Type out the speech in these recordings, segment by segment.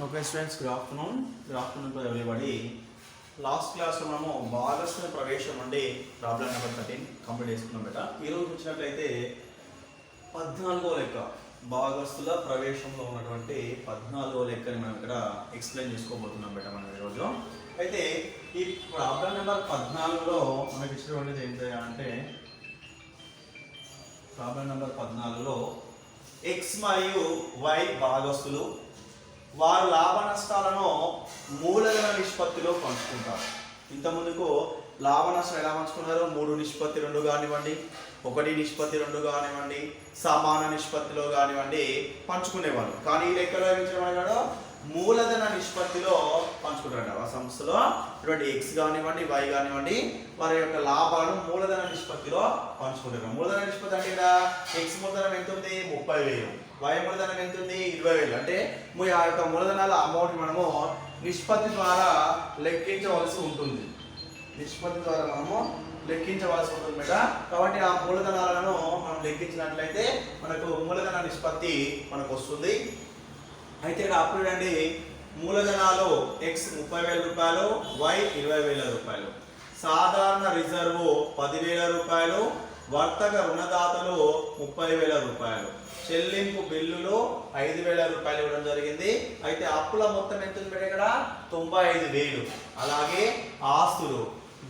Okay students, good afternoon. Good afternoon to everybody. Last క్లాస్లో మనము భాగస్వామ్య ప్రవేశం నుండి ప్రాబ్లం నెంబర్ 13 కంప్లీట్ చేసుకున్నాం బేట. ఈరోజు వచ్చినట్లయితే 14వ లెక్క భాగస్తుల ప్రవేశంలో ఉన్నటువంటి 14వ లెక్కని మనం ఇక్కడ ఎక్స్ప్లెయిన్ చేసుకోబోతున్నాం బేట మనం ఈరోజు. అయితే ఈ ప్రాబ్లం నెంబర్ 14లో మనకి ఇచ్చినటువంటిది ఏంటి అంటే ప్రాబ్లం నెంబర్ 14లో x మరియు y భాగస్తులు వారు లాభ నష్టాలను మూలధన నిష్పత్తిలో పంచుకుంటారు. ఇంతకుముందుకు లాభ నష్టం ఎలా పంచుకున్నారు? 3:2 కానివ్వండి, 1:2 కానివ్వండి, సమాన నిష్పత్తిలో కానివ్వండి పంచుకునేవాళ్ళు. కానీ ఈ లెక్కలో ఏమిచ్చాడు? మూలధన నిష్పత్తిలో పంచుకుంటారు. ఆ సంస్థలో ఇటువంటి ఎక్స్ కానివ్వండి, వై కానివ్వండి వారి యొక్క లాభాలను మూలధన నిష్పత్తిలో పంచుకుంటారు. మూలధన నిష్పత్తి అంటే ఇక్కడ ఎక్స్ మూలధనం ఎంత ఉంది? 30,000. వై మూలధనం ఎంత ఉంది? 20,000. అంటే ఆ యొక్క మూలధనాల అమౌంట్ మనము నిష్పత్తి ద్వారా లెక్కించవలసి ఉంటుంది. నిష్పత్తి ద్వారా మనము లెక్కించవలసి ఉంటుంది మేట. కాబట్టి ఆ మూలధనాలను మనం లెక్కించినట్లయితే మనకు మూలధన నిష్పత్తి మనకు వస్తుంది. అయితే ఇక్కడ అప్పుడు అండి మూలధనాలు ఎక్స్ 30,000 రూపాయలు, వై 20,000 రూపాయలు, సాధారణ రిజర్వ్ 10,000 రూపాయలు, వర్తక రుణదాతలు 30,000 రూపాయలు, చెల్లింపు బిల్లులు 5,000 రూపాయలు ఇవ్వడం జరిగింది. అయితే అప్పుల మొత్తం ఎంత ఉంది ఇక్కడ? 95,000. అలాగే ఆస్తులు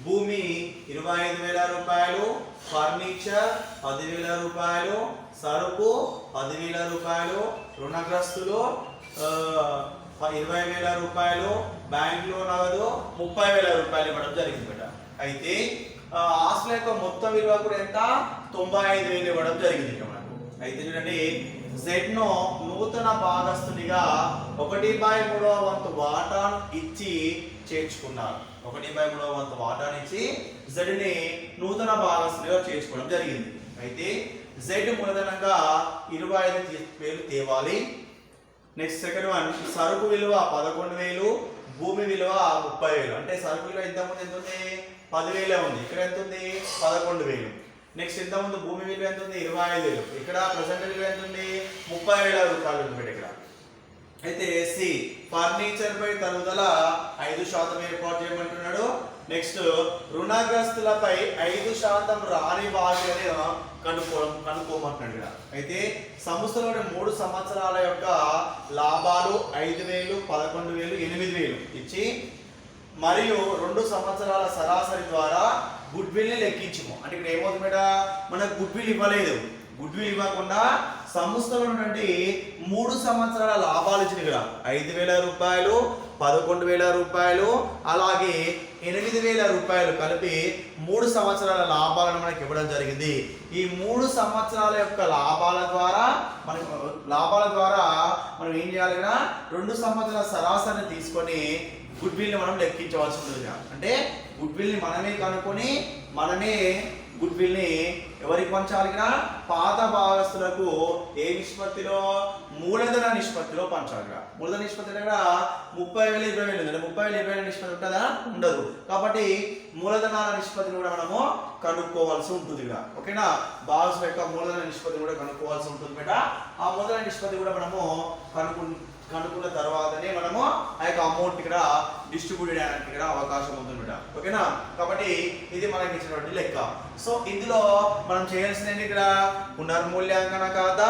భూమి 25,000 రూపాయలు, ఫర్నిచర్ 10,000 రూపాయలు, సరుకు 10,000 రూపాయలు, రుణగ్రస్తులు 20,000 రూపాయలు, బ్యాంకులో నగదు 30,000 రూపాయలు ఇవ్వడం జరిగింది మేడం. అయితే ఆస్తుల యొక్క మొత్తం విలువ కూడా ఎంత? 95,000 ఇవ్వడం జరిగింది ఇక్కడ మనకు. అయితే చూడండి, జెడ్ ను నూతన భాగస్తునిగా 1/3వ వంతు వాటాను ఇచ్చి చేర్చుకున్నారు. 1/3వ వంతు వాటాను ఇచ్చి జెడ్ ని నూతన భాగస్తునిగా చేర్చుకోవడం జరిగింది. అయితే జెడ్ మూలధనంగా 25,000 తేవాలి. నెక్స్ట్ సెకండ్ వన్, సరుకు విలువ 11,000, భూమి విలువ 30,000. అంటే సరుకు విలువ ఇంతకుముందు ఎంత ఉంది? 10,000 ఉంది. ఇక్కడ ఎంత ఉంది? 11,000. నెక్స్ట్ ఇంతకుముందు భూమి విలువ ఎంత ఉంది? 25,000. ఇక్కడ ప్రజెంట్ విలువ ఎంత ఉంది? 30,000 రూపాయలు ఉంది ఇక్కడ. అయితే సి ఫర్నిచర్ పై తరుగుదల 5% ఏర్పాటు చేయమంటున్నాడు. నెక్స్ట్ రుణగ్రస్తులపై 5% రాని బాధ్యత కనుక్కోమంటున్నాడు ఇక్కడ. అయితే సంస్థలోని 3 సంవత్సరాల యొక్క లాభాలు 5,000, 11,000, 8,000 ఇచ్చి మరియు 2 సంవత్సరాల సరాసరి ద్వారా గుడ్ విల్ ని లెక్కించము. అంటే ఇక్కడ ఏమవుతుంది మేడ? మనకు గుడ్ విల్ ఇవ్వలేదు. గుడ్ విల్ ఇవ్వకుండా సంస్థలో నుండి 3 సంవత్సరాల లాభాలు ఇచ్చింది ఇక్కడ. 5,000 రూపాయలు, 11,000 రూపాయలు, అలాగే 8,000 రూపాయలు కలిపి 3 సంవత్సరాల లాభాలను మనకి ఇవ్వడం జరిగింది. ఈ 3 సంవత్సరాల యొక్క లాభాల ద్వారా మనం ఏం చేయాలి? ఇక్కడ 2 సంవత్సరాల సరాసరిని తీసుకొని గుడ్ విల్ ని మనం లెక్కించవలసి ఉంటుంది. అంటే గుడ్ విల్ ని మనమే కనుక్కొని మనమే గుడ్ విల్ ని ఎవరికి పంచాలి? ఇక్కడ పాత భాగస్తులకు ఏ నిష్పత్తిలో? మూలధన నిష్పత్తిలో పంచాలి. ఇక్కడ మూలధన నిష్పత్తి దగ్గర 30,000, 20,000 ఉంది. 30,000, 20,000 నిష్పత్తి ఉంటుందా? ఉండదు. కాబట్టి మూలధనాల నిష్పత్తిని కూడా మనము కనుక్కోవాల్సి ఉంటుంది ఇక్కడ. ఓకేనా? భాగస్తుల యొక్క మూలధన నిష్పత్తిని కూడా కనుక్కోవాల్సి ఉంటుంది బేట. ఆ మూలధన నిష్పత్తి కూడా మనము కనుక్కున్న తర్వాతనే మనము ఆ యొక్క అమౌంట్ ఇక్కడ డిస్ట్రిబ్యూట్ చేయడానికి ఇక్కడ అవకాశం ఉంటుంది బేట. ఓకేనా? కాబట్టి ఇది మనకి ఇచ్చినటువంటి లెక్క. సో ఇందులో మనం చేయాల్సింది ఇక్కడ పునర్మూల్యాంకన ఖాతా,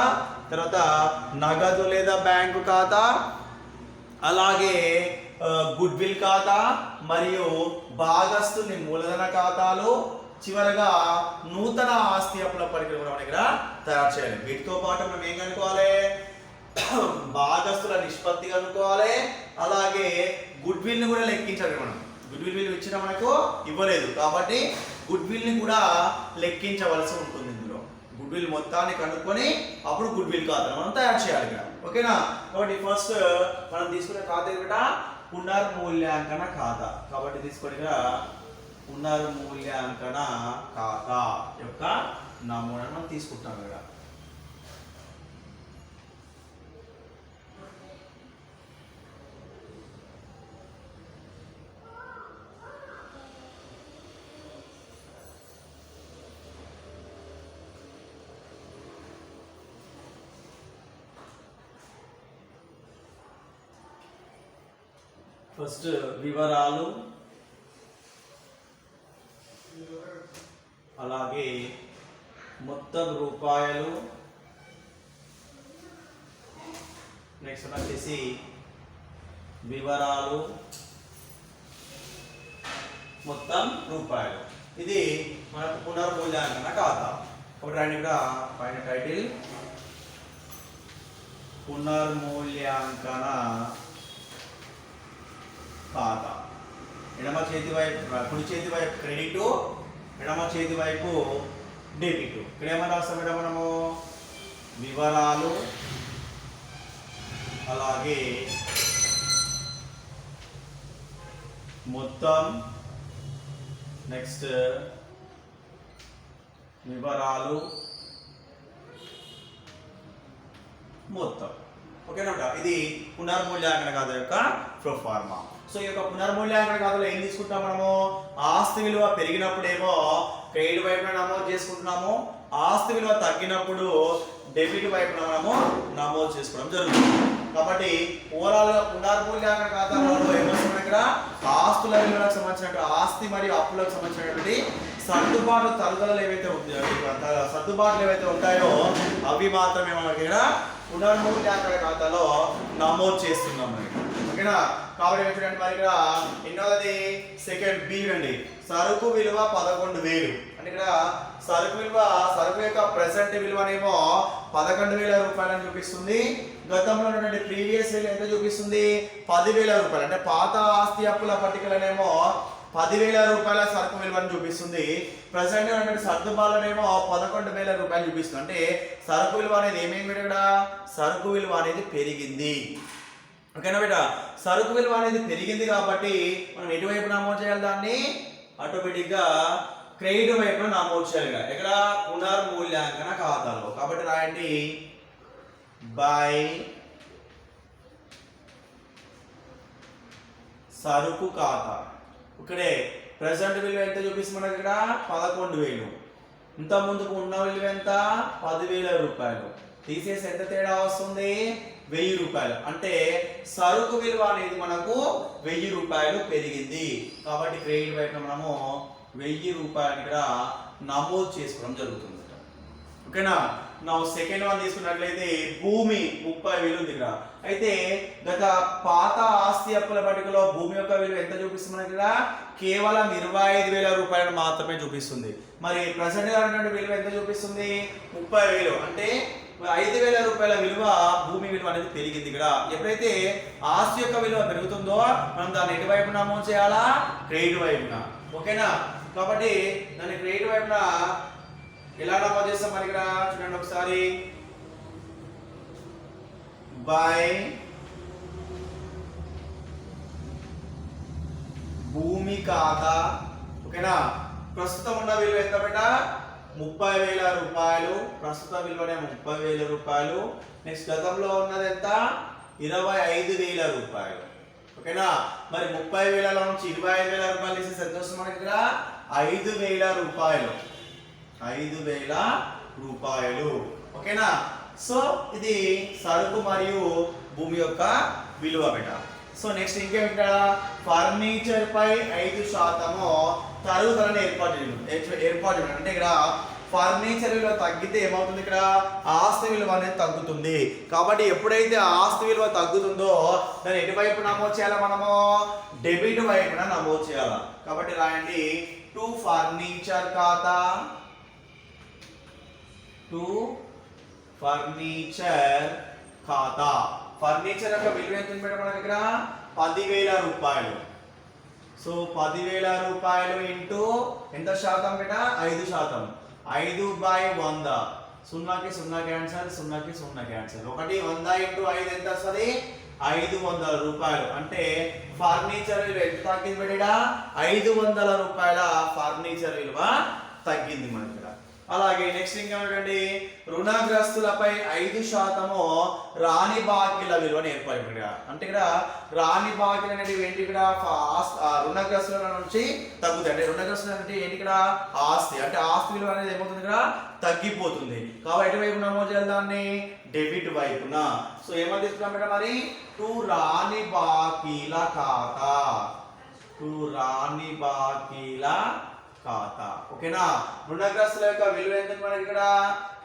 తర్వాత నగదు లేదా బ్యాంకు ఖాతా, అలాగే గుడ్ విల్ ఖాతా మరియు భాగస్తుని మూలధన ఖాతాలు, చివరగా నూతన ఆస్తి అప్పుల పరికరం మనం ఇక్కడ తయారు చేయాలి. వీటితో పాటు మనం ఏం కనుక్కోవాలి? భాగస్తుల నిష్పత్తి కనుక్కోవాలి. అలాగే గుడ్ విల్ ని కూడా లెక్కించాలి. మనం గుడ్ విల్ ఇచ్చిన మనకు ఇవ్వలేదు కాబట్టి గుడ్ విల్ ని కూడా లెక్కించవలసి ఉంటుంది. ఇందులో గుడ్ విల్ మొత్తాన్ని కనుక్కొని అప్పుడు గుడ్ విల్ ఖాతా మనం తయారు చేయాలి ఇక్కడ. ఓకేనా? కాబట్టి ఫస్ట్ మనం తీసుకునే ఖాతా ఏమిటా? పునర్మూల్యాంకన ఖాతా. కాబట్టి తీసుకొని ఇక్కడ పునర్మూల్యాంకన ఖాతా యొక్క నమూనాను మనం తీసుకుంటాం ఇక్కడ. ఫస్ట్ వివరాలు, అలాగే మొత్తం రూపాయలు, నెక్స్ట్ వచ్చేసి వివరాలు మొత్తం రూపాయలు. ఇది మనకు పునర్మూల్యాంకన ఖాతా. కాబట్టి రాయండి ఇక్కడ పైన టైటిల్ పునర్మూల్యాంకన ఖాతా. ఎడమ చేతి వైపు కుడి చేతి వైపు క్రెడిట్, ఎడమ చేతి వైపు డెబిట్. ఇక్కడ ఏమన్నా రాస్తాం మేడం మనము వివరాలు, అలాగే మొత్తం, నెక్స్ట్ వివరాలు మొత్తం. ఓకేనా? ఇది పునర్మూల్యాంకన ఖాతా యొక్క ప్రొఫార్మా. సో ఈ యొక్క పునర్మూల్యాంకన ఖాతాలో ఏం తీసుకుంటాం మనము? ఆస్తి విలువ పెరిగినప్పుడేమో క్రెడిట్ వైపున నమోదు చేసుకుంటున్నాము, ఆస్తి విలువ తగ్గినప్పుడు డెబిట్ వైపున మనము నమోదు చేసుకోవడం జరుగుతుంది. కాబట్టి ఓవరాల్ గా పునర్మూల్యాంకన ఖాతాలో ఏమొస్తుంది ఇక్కడ? ఆస్తుల విలువలకు సంబంధించిన ఆస్తి మరియు అప్పులకు సంబంధించినటువంటి సర్దుబాటు తరుగుదలలు ఏవైతే ఉంటాయో, సర్దుబాట్లు ఏవైతే ఉంటాయో అవి మాత్రమే మనకి ఇక్కడ పునర్మూల్యాంకన ఖాతాలో నమోదు చేస్తున్నాం మరి. ఓకేనా? కాబట్టి చూడండి మరి ఇక్కడ ఎన్నోది సెకండ్ బి అండి, సరుకు విలువ 11,000. అంటే ఇక్కడ సరుకు యొక్క ప్రెసెంట్ విలువనేమో 11,000 రూపాయలని చూపిస్తుంది. గతంలో ఉన్నటువంటి ప్రీవియస్ విలువ ఎంత చూపిస్తుంది? 10,000 రూపాయలు. అంటే పాత ఆస్తి అప్పుల పట్టికలనేమో 10,000 రూపాయల సరుకు విలువని చూపిస్తుంది. ప్రెసెంట్ ఉన్నటువంటి సర్దుబాట్లనేమో 11,000 రూపాయలు చూపిస్తుంది. అంటే సరుకు విలువ అనేది ఏమేమి ఇక్కడ? సరుకు విలువ అనేది పెరిగింది. ఓకేనా బేట? సరుకు విలువ అనేది పెరిగింది కాబట్టి మనం ఎటువైపు నమోదు చేయాలి? దాన్ని ఆటోమేటిక్గా క్రెడిట్ వైపున నమోదు చేయాలి. ఎక్కడ? పునర్మూల్యాంకన ఖాతాలో. కాబట్టి రాయండి బై సరుకు ఖాతా. ఇక్కడే ప్రెసెంట్ విలువ ఎంత చూపిస్తుంది మనకి? ఇక్కడ 11,000. ఇంత ముందుకు ఉన్న విలువ ఎంత? 10,000 రూపాయలు. తీసేసి ఎంత తేడా వస్తుంది? 1,000 రూపాయలు. అంటే సరుకు విలువ అనేది మనకు 1,000 రూపాయలు పెరిగింది. కాబట్టి క్రెడిట్ వైపున మనము 1,000 రూపాయలు ఇక్కడ నమోదు చేసుకోవడం జరుగుతుంది. ఓకేనా? నా సెకండ్ వన్ తీసుకున్నట్లయితే భూమి 30,000 ఉంది ఇక్కడ. అయితే గత పాత ఆస్తి అప్పుల పట్టికలో భూమి యొక్క విలువ ఎంత చూపిస్తుంది మనకి? ఇక్కడ కేవలం 25,000 రూపాయలు మాత్రమే చూపిస్తుంది. మరి ప్రెసెంట్ గా ఉన్నటువంటి విలువ ఎంత చూపిస్తుంది? 30,000. అంటే 5,000 రూపాయల విలువ భూమి విలువ అనేది పెరిగింది. ఇక్కడ ఎప్పుడైతే ఆస్తి యొక్క విలువ పెరుగుతుందో మనం దాన్ని ఎటువైపు నమోదు చేయాలా? క్రెడిట్ వైపున. ఓకేనా? కాబట్టి దాన్ని క్రెడిట్ వైపున ఎలా నమోదు చేస్తాం మరి? ఇక్కడ చూడండి ఒకసారి బై భూమి ఖాతా. ఓకేనా? ప్రస్తుతం ఉన్న విలువ ఎంత బేట? 30,000 రూపాయలు. ప్రస్తుత విలువనే 30,000 రూపాయలు. నెక్స్ట్ గతంలో ఉన్నది ఎంత? 25,000 రూపాయలు. ఓకేనా? మరి 30,000 నుంచి 25,000 రూపాయలు తీసేసి ఎంత వస్తుంది మనకి? ఇక్కడ 5,000 రూపాయలు. 5,000 రూపాయలు. ఓకేనా? సో ఇది సరుకు మరియు భూమి యొక్క విలువ బేట. సో నెక్స్ట్ ఇంకేమి? ఇక్కడ ఫర్నిచర్ పై 5% తరుగుదలని ఏర్పాటు చేయడం. అంటే ఇక్కడ ఫర్నిచర్ విలువ తగ్గితే ఏమవుతుంది? ఇక్కడ ఆస్తి విలువ అనేది తగ్గుతుంది. కాబట్టి ఎప్పుడైతే ఆస్తి విలువ తగ్గుతుందో దాన్ని ఎటువైపు నమోదు చేయాలి మనము? డెబిట్ వైపున నమోదు చేయాలి. కాబట్టి రాయండి టు ఫర్నిచర్ ఖాతా, టు ఫర్నిచర్ ఖాతా. ఫర్నిచర్ యొక్క విలువ ఎంత ఉంది మేడం మనకి? ఇక్కడ 10,000 రూపాయలు. సో 10,000 రూపాయలు ఇంటూ ఎంత శాతం బేట? 5%. 5/100. 0కి 0 క్యాన్సల్, 0కి 0 క్యాన్సల్. 100 ఇంటూ 5 ఎంత వస్తుంది? 500 రూపాయలు. అంటే ఫర్నిచర్ విలువ ఎంత తగ్గింది బేట? 500 రూపాయల ఫర్నిచర్ విలువ తగ్గింది మనకి ఇక్కడ. అలాగే నెక్స్ట్ ఇంకేమంటే రుణగ్రస్తులపై 5% రాని బాకీల విలువను ఏర్పడి అంటే ఇక్కడ రాని బాకీలు అనేవి ఏంటి ఇక్కడ రుణగ్రస్తుల నుంచి తగ్గుతాయి అంటే రుణగ్రస్తులు అంటే ఏంటి ఇక్కడ ఆస్తి అంటే ఆస్తి విలువ అనేది ఏమవుతుంది ఇక్కడ తగ్గిపోతుంది కాబట్టి ఎటువైపు నమోదు చేయాలి దాన్ని డెబిట్ వైపున సో ఏమని తీసుకున్నాం మరి టు రాని బాకీల ఖాతా టు రాని బాకీల ఖాతా ఓకేనా రుణగ్రస్తుల యొక్క విలువ ఎంత మనకి ఇక్కడ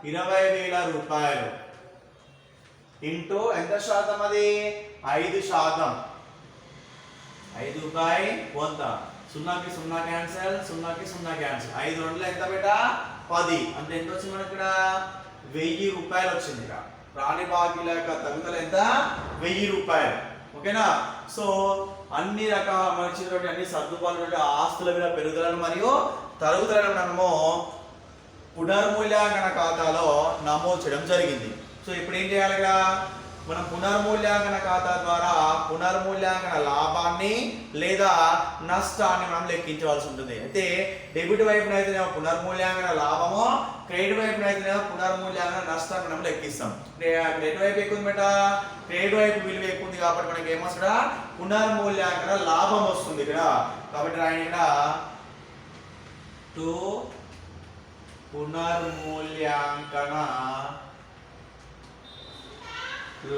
20,000 రూపాయలు ఇంటూ ఎంత శాతం అది 5% 5 బై 100 సున్నాకి 0 క్యాన్సిల్ 0కి 0 క్యాన్సిల్ 5 రెండులో ఎంత బేట 10 అంటే ఎంత వచ్చింది మనకి ఇక్కడ 1000 రూపాయలు వచ్చింది ఇక్కడ రాని బాకీల యొక్క తగ్గుదల ఎంత 1000 రూపాయలు ఓకేనా సో అన్ని రకాల మనకి అన్ని సర్దుబాటు ఆస్తుల మీద పెరుగుదలను మరియు తరుగుదలను మనము పునర్మూల్యాంకన ఖాతాలో నమోదు చేయడం జరిగింది సో ఇప్పుడు ఏం చేయాలి ఇక్కడ మనం పునర్మూల్యాంకన ఖాతా ద్వారా పునర్మూల్యాంకన లాభాన్ని లేదా నష్టాన్ని మనం లెక్కించవలసి ఉంటుంది అయితే డెబిట్ వైపున అయితేనేమో పునర్మూల్యాంకన లాభము క్రెడిట్ వైపున అయితేనేమో పునర్మూల్యాంకన నష్టాన్ని మనం లెక్కిస్తాం క్రెడిట్ వైపు ఎక్కువ ఉంది బేట క్రెడిట్ వైపు విలువ ఎక్కువ ఉంది కాబట్టి మనకి ఏమొస్తుంది పునర్మూల్యాంకన లాభం వస్తుంది ఇక్కడ కాబట్టి రాయండి ఇక్కడ టు పునర్మూల్యాంకన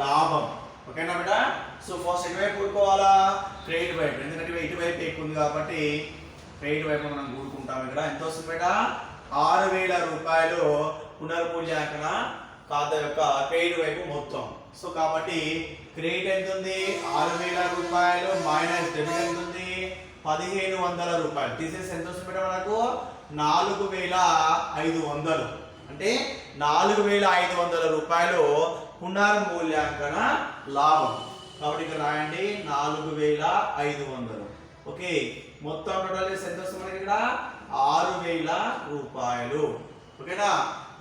లాభం ఓకేనా బేట సో ఫస్ట్ ఎటువైపు కూడుకోవాలా క్రెడిట్ వైపు ఎందుకంటే ఇటువైపు ఎక్కువ ఉంది కాబట్టి క్రెడిట్ వైపు మనం కూడుకుంటాం ఇక్కడ ఎంత వస్తుంది బేట 6,000 రూపాయలు పునర్మూల్యాంకన ఖాతా యొక్క క్రెడిట్ వైపు మొత్తం సో కాబట్టి క్రెడిట్ ఎంత ఉంది 6,000 రూపాయలు మైనస్ డెబిట్ ఎంత ఉంది 1,500 రూపాయలు తీసేసి ఎంత వస్తుంది బేట మనకు 4,500 అంటే 4,500 రూపాయలు పునర్మూల్యాంకన లాభం కాబట్టి ఇక్కడ రాయండి 4,500 ఓకే మొత్తం టోటల్ ఎంత వస్తుంది మనకి ఇక్కడ 6,000 రూపాయలు ఓకేనా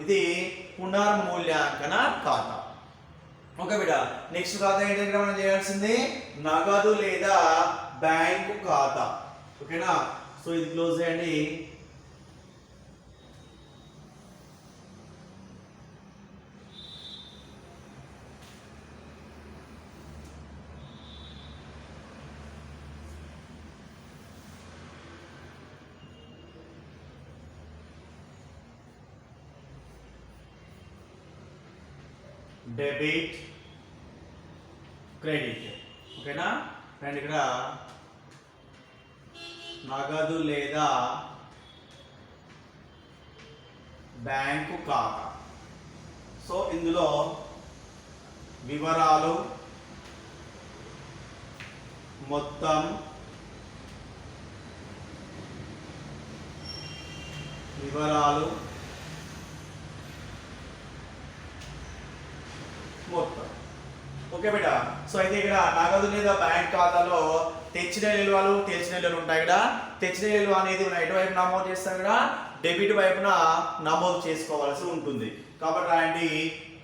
ఇది పునర్మూల్యాంకన ఖాతా ఓకే బిడ్డ నెక్స్ట్ ఖాతా ఏంటంటే మనం చేయాల్సింది నగదు లేదా బ్యాంకు ఖాతా ఓకేనా సో ఇది క్లోజ్ చేయండి డెబిట్ క్రెడిట్ ఓకేనా అండ్ ఇక్కడ నగదు లేదా బ్యాంకు ఖాతా సో ఇందులో వివరాలు మొత్తం వివరాలు మొత్తం ఓకే బేట సో అయితే ఇక్కడ నగదు లేదా బ్యాంక్ ఖాతాలో తెచ్చిన నిల్వలు తెలిసిన నిల్వలు ఉంటాయి ఇక్కడ తెచ్చిన నిల్వ అనేది మనం ఎటువైపు నమోదు చేస్తాం ఇక్కడ డెబిట్ వైపున నమోదు చేసుకోవాల్సి ఉంటుంది కాబట్టి రాయండి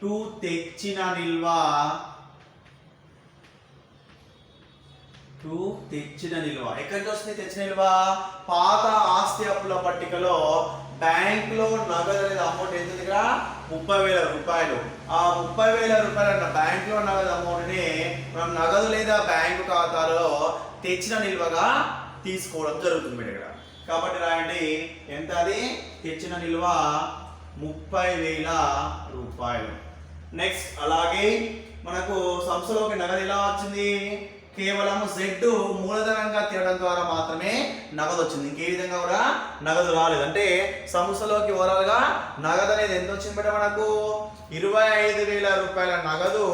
టు తెచ్చిన నిల్వ ఎక్కడి నుంచి వస్తుంది తెచ్చిన నిల్వ పాత ఆస్తి అప్పుల పట్టికలో బ్యాంక్ లో నగదు అనేది అమౌంట్ ఎంత దగ్గర 30,000 రూపాయలు ఆ 30,000 రూపాయలు అన్న బ్యాంక్ లో నగదు అమౌంట్ ని మనం నగదు లేదా బ్యాంకు ఖాతాలో తెచ్చిన నిల్వగా తీసుకోవడం జరుగుతుంది ఇక్కడ కాబట్టి రాయండి ఎంత అది తెచ్చిన నిల్వ 30,000 రూపాయలు నెక్స్ట్ అలాగే మనకు సంస్థలోకి నగదు ఎలా వచ్చింది కేవలం Z మూలధనంగా తీయడం ద్వారా మాత్రమే నగదు వచ్చింది ఇంకే విధంగా కూడా నగదు రాలేదు అంటే సంస్థలోకి ఓవరాల్ గా నగదు అనేది ఎంత వచ్చింది బేట మనకు 25,000 రూపాయల నగదు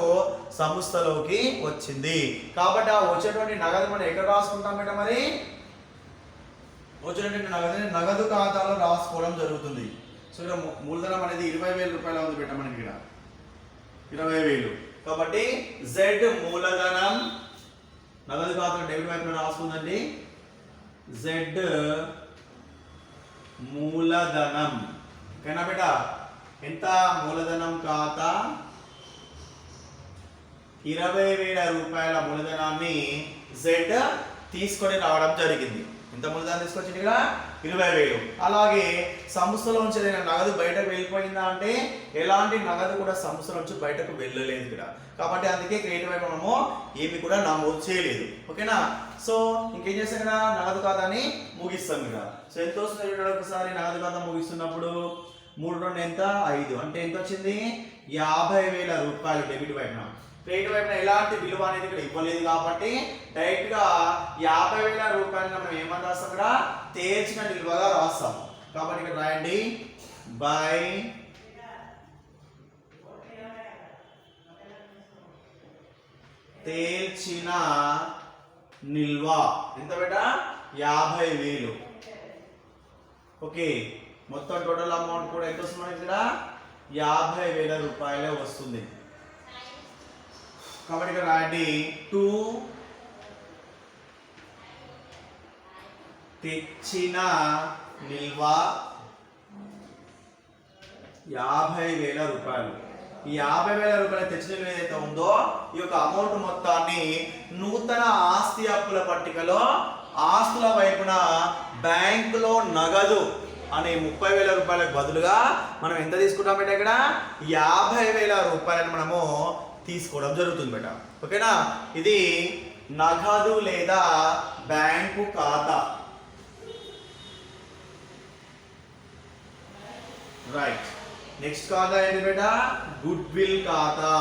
సంస్థలోకి వచ్చింది కాబట్టి ఆ వచ్చేటువంటి నగదు మనం ఎక్కడ రాసుకుంటాం బేట మరి వచ్చినటువంటి నగదు ఖాతాలో రాసుకోవడం జరుగుతుంది సో ఇక్కడ మూలధనం అనేది 20,000 రూపాయలు ఉంది బేట మనకి ఇక్కడ 20,000 కాబట్టి Z మూలధనం నగదు ఖాతా డెబిట్ వైపున రాసుకుందండి Z మూలధనం ఓకేనా బేట ఎంత మూలధనం ఖాతా 20,000 రూపాయల మూలధనాన్ని Z తీసుకొని రావడం జరిగింది ఎంత మూలధనం తీసుకొచ్చింది ఇక్కడ 20,000. అలాగే సంస్థలో నుంచి ఏదైనా నగదు బయటకు వెళ్ళిపోయిందా అంటే ఎలాంటి నగదు కూడా సంస్థల నుంచి బయటకు వెళ్ళలేదు ఇక్కడ. కాబట్టి అందుకే క్రెడిట్ వైపు మనము ఏమి కూడా నమోదు చేయలేదు. ఓకేనా. సో ఇంకేం చేస్తాం ఇక్కడ నగదు ఖాతాని ముగిస్తాం ఇక్కడ. సో ఎంత వస్తుంది చూడండి ఒకసారి. నగదు ఖాతా ముగిస్తున్నప్పుడు 3 2 ఎంత 5 అంటే ఎంత వచ్చింది 50,000 రూపాయలు డెబిట్ వైపున. క్రెడిట్ వైపున ఎలాంటి విలువ అనేది ఇక్కడ ఇవ్వలేదు కాబట్టి డైరెక్ట్ గా 50,000 రూపాయలు మనం ఏమని రాస్తాం ఇక్కడ తేల్చిన నిల్వగా రాస్తాం. కాబట్టి ఇక్కడ రాయండి బై తేల్చిన నిల్వ. ఎంత బేటా 50,000. ఓకే. మొత్తం టోటల్ అమౌంట్ కూడా ఎంత వస్తుంది మనకి ఇక్కడ 50,000 రూపాయలే వస్తుంది. కాబట్టి ఇక్కడ రాయండి 2 తెచ్చిన నిల్వ 50,000 రూపాయలు. ఈ 50,000 రూపాయలు తెచ్చిన నిల్వ ఏదైతే ఉందో ఈ యొక్క అమౌంట్ మొత్తాన్ని నూతన ఆస్తి అప్పుల పట్టికలో ఆస్తుల వైపున బ్యాంకులో నగదు అనే 30,000 రూపాయలకు బదులుగా మనం ఎంత తీసుకుంటాం బేట ఇక్కడ 50,000 రూపాయలను మనము తీసుకోవడం జరుగుతుంది బేట. ఓకేనా. ఇది నగదు లేదా బ్యాంకు ఖాతా. రైట్. నెక్స్ట్ ఖాతా ఏంటి బేట గుడ్ విల్ ఖాతా.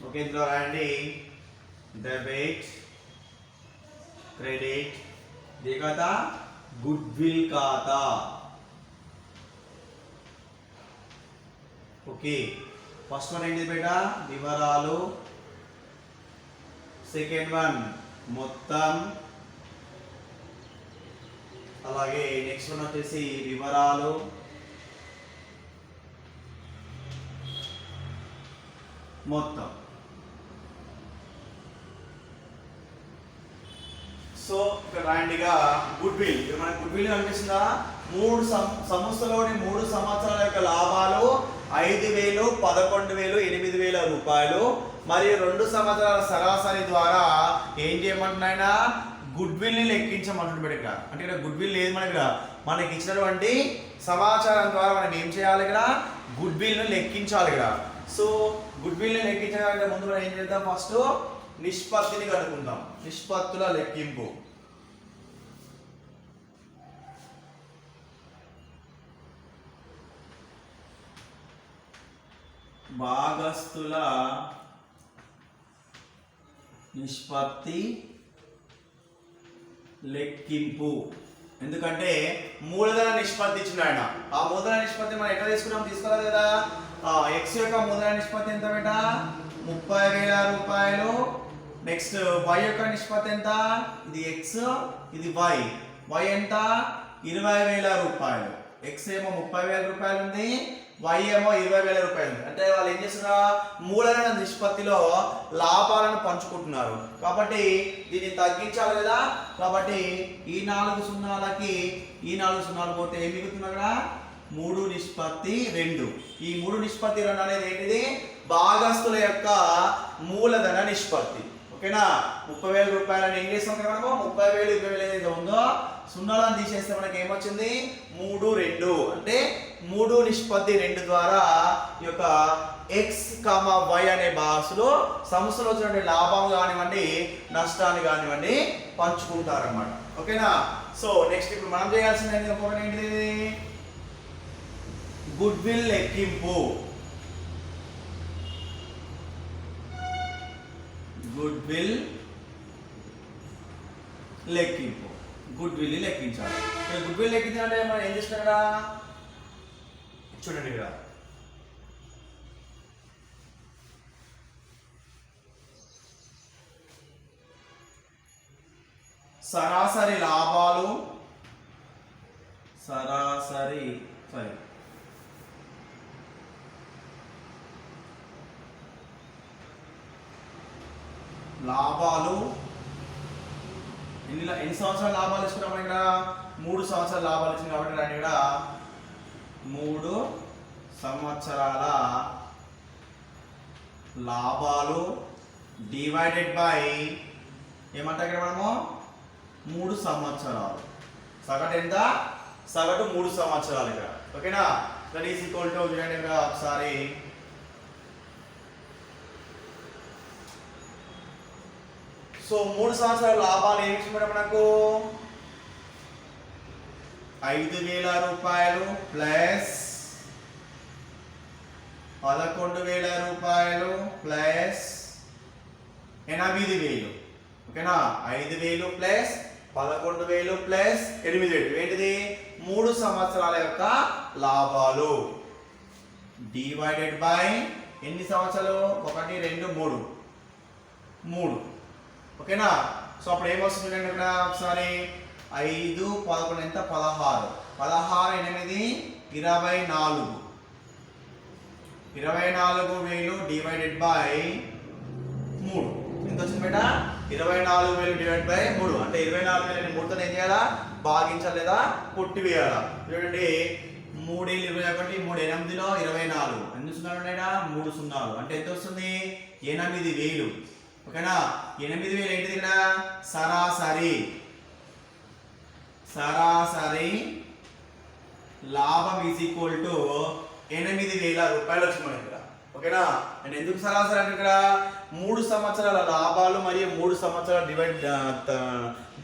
ఓకే. ఇందులో రాయండి డెబిట్ క్రెడిట్ ఇది ఖాతా గుడ్ విల్ ఖాతా. ఓకే. ఫస్ట్ వన్ ఏంటి బేటా వివరాలు. సెకండ్ వన్ మొత్తం. అలాగే నెక్స్ట్ వన్ వచ్చేసి వివరాలు మొత్తం. సో ఇక్కడ రాయండిగా గుడ్ విల్. మనకి గుడ్ విల్ కనిపిస్తుందా 3 సంస్థలోని 3 సంవత్సరాల యొక్క లాభాలు 5,000 11,000 8,000 రూపాయలు మరియు 2 సంవత్సరాల సరాసరి ద్వారా ఏం చేయమంటున్నాయినా గుడ్ విల్ ని లెక్కించమంటున్నాడు ఇక్కడ. అంటే ఇక్కడ గుడ్ విల్ లేదు మనకి. మనకి ఇచ్చినటువంటి సమాచారం ద్వారా మనం ఏం చేయాలి ఇక్కడ గుడ్ విల్ ను లెక్కించాలి ఇక్కడ. సో గుడ్ విల్ ని లెక్కించాలంటే ముందు మనం ఏం చేద్దాం ఫస్ట్ నిష్పత్తిని కనుక్కుందాం. నిష్పత్తుల లెక్కింపు. భాగస్తుల నిష్పత్తి లెక్కింపు. ఎందుకంటే మూలధన నిష్పత్తి ఇచ్చిన ఆయన ఆ మూలధన నిష్పత్తి మనం ఎట్లా తీసుకోవాలి కదా. ఎక్స్ యొక్క మూలధన నిష్పత్తి ఎంత బేట 30,000 రూపాయలు. నెక్స్ట్ వై యొక్క నిష్పత్తి ఎంత ఇది ఎక్స్ ఇది వై. వై ఎంత 20,000 రూపాయలు. ఎక్స్ ఏమో 30,000 రూపాయలు ఉంది, వై ఏమో 20,000 రూపాయలు. అంటే వాళ్ళు ఏం చేస్తున్నారు మూలధన నిష్పత్తిలో లాభాలను పంచుకుంటున్నారు. కాబట్టి దీన్ని తగ్గించాలి కదా. కాబట్టి ఈ 4 సున్నాలకి ఈ 4 సున్నాలు పోతే ఏం మిగులుతుంది అక్కడ 3:2. ఈ 3:2 అనేది ఏంటిది భాగస్తుల యొక్క మూలధన నిష్పత్తి. ఓకేనా. 30,000 రూపాయలని ఏం చేస్తాం కదా మనము 30,000 20,000 ఏదైతే ఉందో సున్నాలను తీసేస్తే మనకి ఏమొచ్చింది 3:2. అంటే 3:2 ద్వారా ఈ యొక్క ఎక్స్ వై అనే భాగస్తులు సంస్థలో వచ్చినటువంటి లాభం కానివ్వండి నష్టాన్ని కానివ్వండి పంచుకుంటారన్నమాట. ఓకేనా. సో నెక్స్ట్ ఇప్పుడు మనం చేయాల్సింది ఇంకొకటి ఏంటిది గుడ్ విల్ లెక్కింపు. గుడ్ విల్ లెక్కింపు. గుడ్ విల్ లెక్కించాలి. గుడ్ విల్ లెక్కించాలంటే మనం ఏం చేస్తాం కదా చూడండి ఇక్కడ సరాసరి లాభాలు లాభాలు ఎన్ని సంవత్సరాల లాభాలు ఇస్తున్నాం ఇక్కడ 3 సంవత్సరాల లాభాలు ఇచ్చింది కాబట్టి దాన్ని ఇక్కడ 3 సంవత్సరాల లాభాలు డివైడెడ్ బై ఏమంటాం ఇక్కడ మనము 3 సంవత్సరాలు. సగటు ఎంత? సగటు 3 సంవత్సరాలు ఇక్కడ. ఓకేనా? దట్ ఈస్ ఈక్వల్ టు చూడండి ఇక్కడ ఒకసారి సో 3 సంవత్సరాల లాభాలు ఏమి ఇచ్చింది మనకు? 5,000 రూపాయలు ప్లస్ 11,000 రూపాయలు ప్లస్ 8,000. ఓకేనా? 5,000 ప్లస్ 11,000 ప్లస్ 8,000 ఏంటిది? 3 సంవత్సరాల యొక్క లాభాలు డివైడెడ్ బై ఎన్ని సంవత్సరాలు? 1 2 3 3. ఓకేనా? సో అప్పుడు ఏమొస్తుంది ఇక్కడ ఒకసారి 5 11 ఎంత? 16 16 8 24 24,000 డివైడెడ్ బై 3 ఎంత వచ్చింది బేట? 24,000 డివైడ్ బై 3 అంటే 24,000 3తో ఏం చేయాలా? భాగించాలి లేదా కొట్టివేయాలా? చూడండి 3 21 3 8లో 24 ఎన్ని సున్నాలు ఉన్నాయా? 3 సున్నాలు అంటే ఎంత వస్తుంది? 8,000. ఓకేనా? 8,000 ఏంటిది ఇక్కడ? సరాసరి లాభం ఈజ్ ఈక్వల్ టు 8,000 రూపాయలు వచ్చింది మనకి ఇక్కడ. ఓకేనా? అంటే ఎందుకు సరాసరి అంటే ఇక్కడ 3 సంవత్సరాల లాభాలు మరియు 3 సంవత్సరాల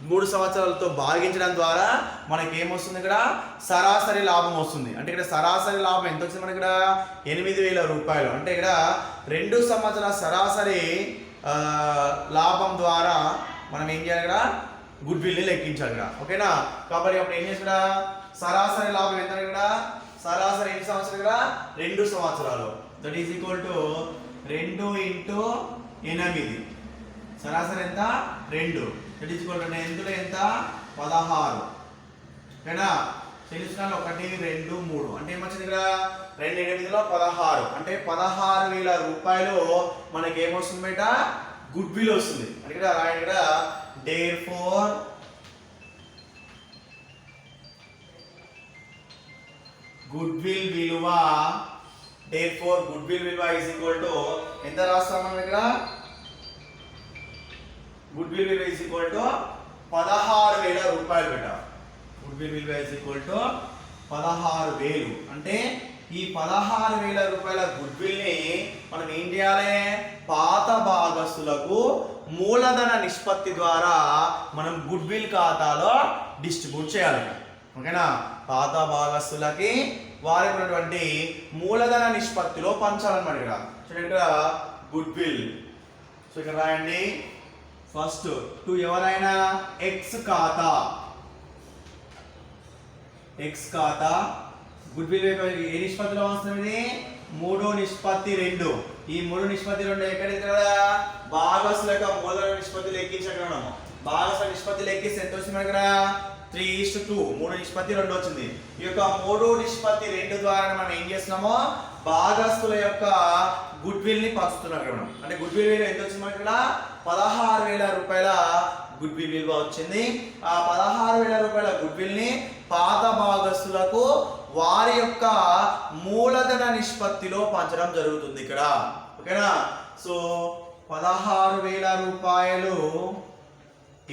3 సంవత్సరాలతో భాగించడం ద్వారా మనకి ఏమొస్తుంది ఇక్కడ? సరాసరి లాభం వస్తుంది. అంటే ఇక్కడ సరాసరి లాభం ఎంత వచ్చింది మనకి ఇక్కడ? 8,000 రూపాయలు. అంటే ఇక్కడ 2 సంవత్సరాల సరాసరి లాభం ద్వారా మనం ఏం చేయాలి? ఇక్కడ గుడ్ విల్ ని లెక్కించాలి ఇక్కడ. ఓకేనా? కాబట్టి అప్పుడు ఏం చేసినా సరాసరి లాభం ఎంత? ఇక్కడ సరాసరి ఎన్ని సంవత్సరాలు? ఇక్కడ 2 సంవత్సరాలు. That is equal to 2 into 8 సరాసరి ఎంత? 2. దట్ ఈస్ ఈక్వల్ టు ఎందులో ఎంత? 16. ఓకేనా? తెలుసుకున్నా 1 2 3 అంటే ఏమొచ్చింది ఇక్కడ? 2 8లో 16 అంటే 16,000 రూపాయలు మనకి ఏమొస్తుంది బేట? గుడ్ విల్ వస్తుంది. అంటే ఇక్కడ రాయండి ఇక్కడ therefore goodwill విలువ is equal to ఎంత రాస్తాం మనం ఇక్కడ? goodwill విలువ is equal to 16,000 రూపాయలు బేట. goodwill విలువ is equal to 16,000 అంటే ఈ 16,000 రూపాయల గుడ్విల్ ని మనం ఏం చేయాలి? పాత భాగస్తులకు మూలధన నిష్పత్తి ద్వారా మనం గుడ్విల్ ఖాతాలో డిస్ట్రిబ్యూట్ చేయాలి. ఓకేనా? పాత భాగస్తులకి వారికి ఉన్నటువంటి మూలధన నిష్పత్తిలో పంచాలన్నమాట. ఇక్కడ చూడండి ఇక్కడ గుడ్విల్. సో ఇక్కడ రాయండి ఫస్ట్ టు ఎవరైనా ఎక్స్ ఖాతా గుడ్విల్ ఏ నిష్పత్తిలో వస్తుంది? 3:2. ఈ 3:2 ఎక్కడ? భాగస్తుల యొక్క మూలధన నిష్పత్తి లెక్కించగలం. భాగస్తుల నిష్పత్తి లెక్కిస్తే ఎంత వచ్చింది మనకి? 3:2 3:2 వచ్చింది. ఈ యొక్క 3:2 ద్వారా మనం ఏం చేస్తున్నామో భాగస్తుల యొక్క గుడ్విల్ ని పంచుతున్నాం మనం. అంటే గుడ్విల్ విలువ ఎంత వచ్చింది మనకి? 16,000 రూపాయల గుడ్విల్ విలువ వచ్చింది. ఆ 16,000 రూపాయల గుడ్విల్ ని పాత భాగస్తులకు వారి యొక్క మూలధన నిష్పత్తిలో పంచడం జరుగుతుంది ఇక్కడ. ఓకేనా? సో 16,000 రూపాయలు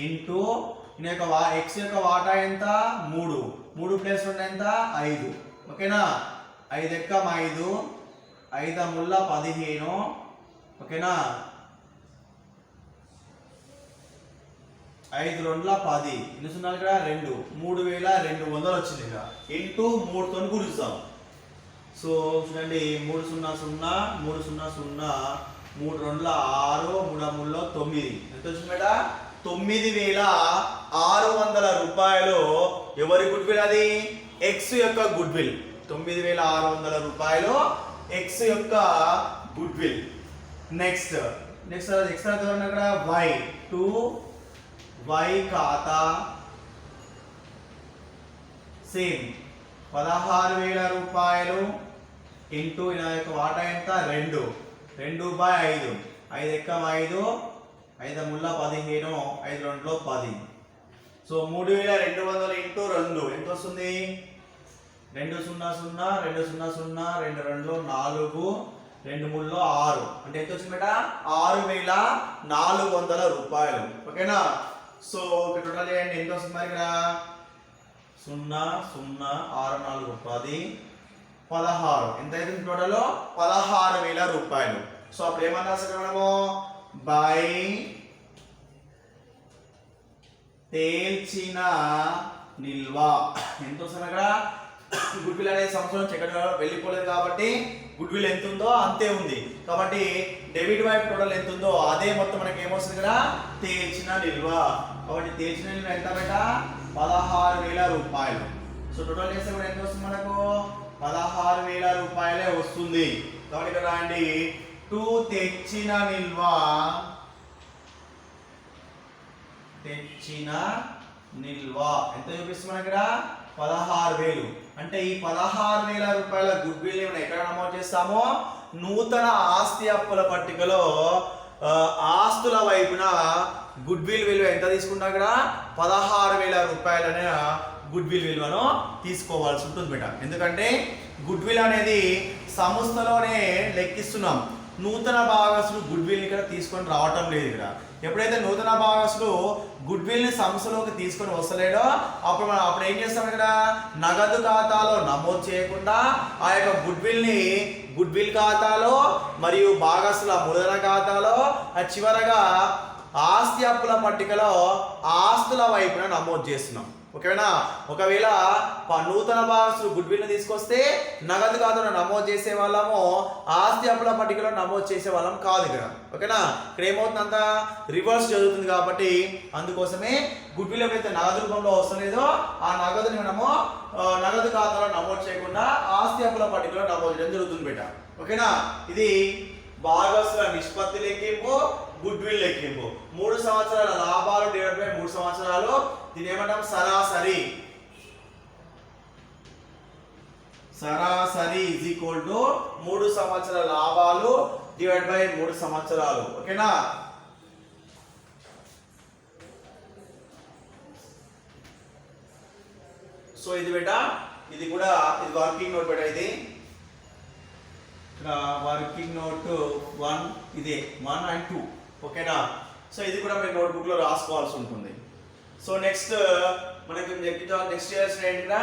ఇంటూ ఎక్స్ యొక్క వాటా ఎంత? 3 3 ప్లస్ 2 ఎంత? 5. ఓకేనా? 5 ఎక్కం 5 5 ముళ్ళ 15. ఓకేనా? 5 2 10 ఎన్ని సున్నాలు ఇక్కడ? 2 3,200 వచ్చింది ఇక్కడ. ఇంటూ 3తో గుణిస్తాం. సో చూడండి 3 0 0 3 0 0 3 2 6 3 3 9 ఎంత వచ్చింది బేట? 9,600 రూపాయలు ఎవరి గుడ్విల్? అది ఎక్స్ యొక్క గుడ్విల్. 9,600 రూపాయలు ఎక్స్ యొక్క గుడ్విల్. నెక్స్ట్ ఎక్స్ ఇక్కడ వై టు వై ఖాతా సేమ్ 16,000 రూపాయలు ఇంటూ నా యొక్క వాటా ఎంత? 2 2/5 5 ఎక్కం 5 5 ముళ్ళ 15 5 2 10. సో 3,200 ఇంటూ 2 ఎంత వస్తుంది? 2 0 0 2 0 0 2 2 4 2 3 6 అంటే ఎంత వచ్చింది బేట 6400 రూపాయలు. ఓకేనా. సో టోటల్ చేయండి ఎంత వస్తుంది మరి ఇక్కడ 0 0 6 4 10 16 ఎంత అవుతుంది టోటల్ 16,000 రూపాయలు. సో అప్పుడు ఏమన్నా రాసాం మనము బై తేల్చిన నిల్వ ఎంత వస్తుంది అక్కడ గుడ్ విల్ అనే సంవత్సరం ఎక్కడ వెళ్ళిపోలేదు కాబట్టి గుడ్ విల్ ఎంత ఉందో అంతే ఉంది కాబట్టి డెబిట్ వైపు టోటల్ ఎంత ఉందో అదే మొత్తం మనకి ఏమొస్తుంది ఇక్కడ తేల్చిన నిల్వ. కాబట్టి తేల్చిన నిల్వ ఎంత బేట 16,000 రూపాయలు. సో టోటల్ చేస్తే కూడా ఎంత వస్తుంది మనకు 16,000 రూపాయలే వస్తుంది. కాబట్టి ఇక్కడ రాయండి టు తెచ్చిన నిల్వ ఎంత చూపిస్తుంది మనకి ఇక్కడ 16,000. అంటే ఈ 16,000 రూపాయల గుడ్ విల్ ని ఎక్కడ నమోదు చేస్తామో నూతన ఆస్తి అప్పుల పట్టికలో ఆస్తుల వైపున గుడ్ విల్ విలువ ఎంత తీసుకుంటాం ఇక్కడ 16,000 రూపాయలనే గుడ్ విల్ విలువను తీసుకోవాల్సి ఉంటుంది బేట. ఎందుకంటే గుడ్ విల్ అనేది సంస్థలోనే లెక్కిస్తున్నాం, నూతన భాగస్తులు గుడ్ విల్ ఇక్కడ తీసుకొని రావటం లేదు. ఇక్కడ ఎప్పుడైతే నూతన భాగస్తులు గుడ్ విల్ ని సంస్థలోకి తీసుకొని వస్తలేడో అప్పుడు ఏం చేస్తాం ఇక్కడ నగదు ఖాతాలో నమోదు చేయకుండా ఆ యొక్క గుడ్ విల్ ని గుడ్ విల్ ఖాతాలో మరియు భాగస్తుల మూలధన ఖాతాలో చివరగా ఆస్తి అప్పుల పట్టికలో ఆస్తుల వైపున నమోదు చేస్తున్నాం. ఓకేనా. ఒకవేళ నూతన భాగస్తులు గుడ్ విల్ ని తీసుకొస్తే నగదు ఖాతాలో నమోదు చేసే వాళ్ళము, ఆస్తి అప్పుల పట్టికలో నమోదు చేసే వాళ్ళం కాదు ఇక్కడ. ఓకేనా. ఇక్కడ ఏమవుతుంది అంతా రివర్స్ జరుగుతుంది కాబట్టి అందుకోసమే గుడ్ విల్ ఎప్పుడైతే నగదు రూపంలో వస్తలేదో ఆ నగదుని మనము నగదు ఖాతాలో నమోదు చేయకుండా ఆస్తి అప్పుల పట్టికలో నమోదు చేయడం జరుగుతుంది బేట. ఓకేనా. ఇది భాగస్తుల నిష్పత్తి లెక్కింపు, గుడ్ విల్ లెక్కింపు. 3 సంవత్సరాల లాభాలు డివైడ్ బై 3 సంవత్సరాలు, దీని ఏమంటాం సరాసరి. సరాసరి ఈజ్ ఈక్వల్ టు 3 సంవత్సరాల లాభాలు డివైడ్ బై 3 సంవత్సరాలు. ఓకేనా. సో ఇది బేటా, ఇది కూడా ఇది వర్కింగ్ నోట్ బేటా. ఇది వర్కింగ్ నోట్ 1 ఇదే 1 and 2. ఓకేనా. సో ఇది కూడా మీరు నోట్బుక్ లో రాసుకోవాల్సి ఉంటుంది. సో నెక్స్ట్ మనకి నెక్స్ట్ చేయాల్సిన ఏంటిరా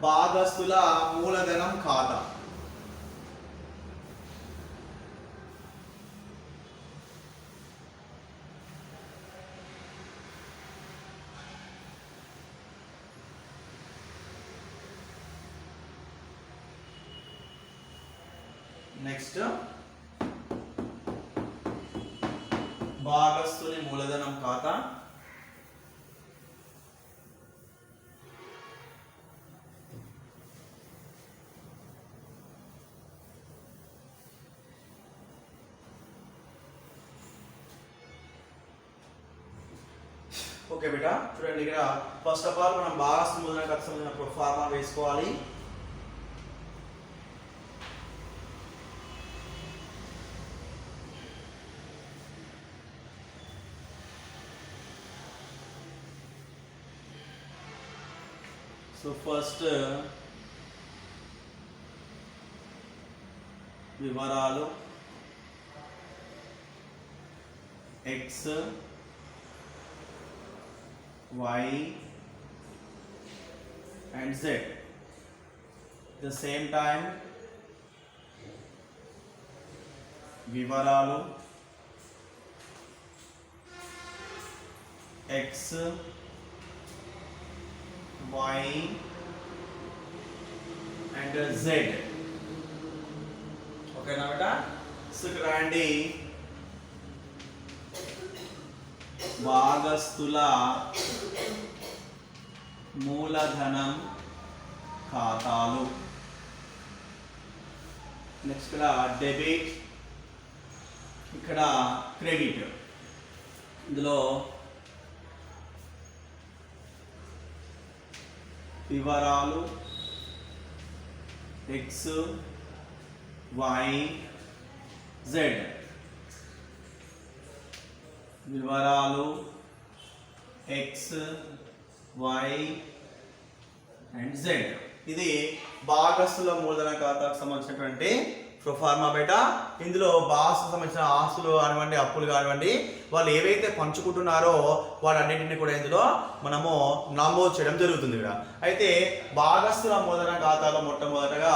భాగస్తుల మూలధనం ఖాతా. నెక్స్ట్ భాగస్తుని మూలధనం ఖాతా. ఓకే బేటా, చూడండి ఇక్కడ ఫస్ట్ ఆఫ్ ఆల్ మనం భాగస్తు మూలధన ఖాతా సంబంధించిన ప్రొఫార్మా వేసుకోవాలి. సో ఫస్ట్ వివరాలు x y and z. At the same time వివరాలు x y and z. ఓకేనా బేటా. సో ఇక్కడ రాయండి భాగస్తుల మూలధనం ఖాతాలు. నెక్స్ట్ ఇక్కడ డెబిట్, ఇక్కడ క్రెడిట్. ఇందులో వివరాలు x y z. వివరాలు x y and z. ఇది భాగస్థుల మూలధన ఖాతాకు సంబంధించినటువంటి ప్రొఫార్మా బేట. ఇందులో భాగస్థులకు సంబంధించిన ఆస్తులు కానివ్వండి, అప్పులు కానివ్వండి, వాళ్ళు ఏవైతే పంచుకుంటున్నారో వాటన్నింటినీ కూడా ఇందులో మనము నమోదు చేయడం జరుగుతుంది ఇక్కడ. అయితే భాగస్థుల మూలధన ఖాతాలో మొట్టమొదటగా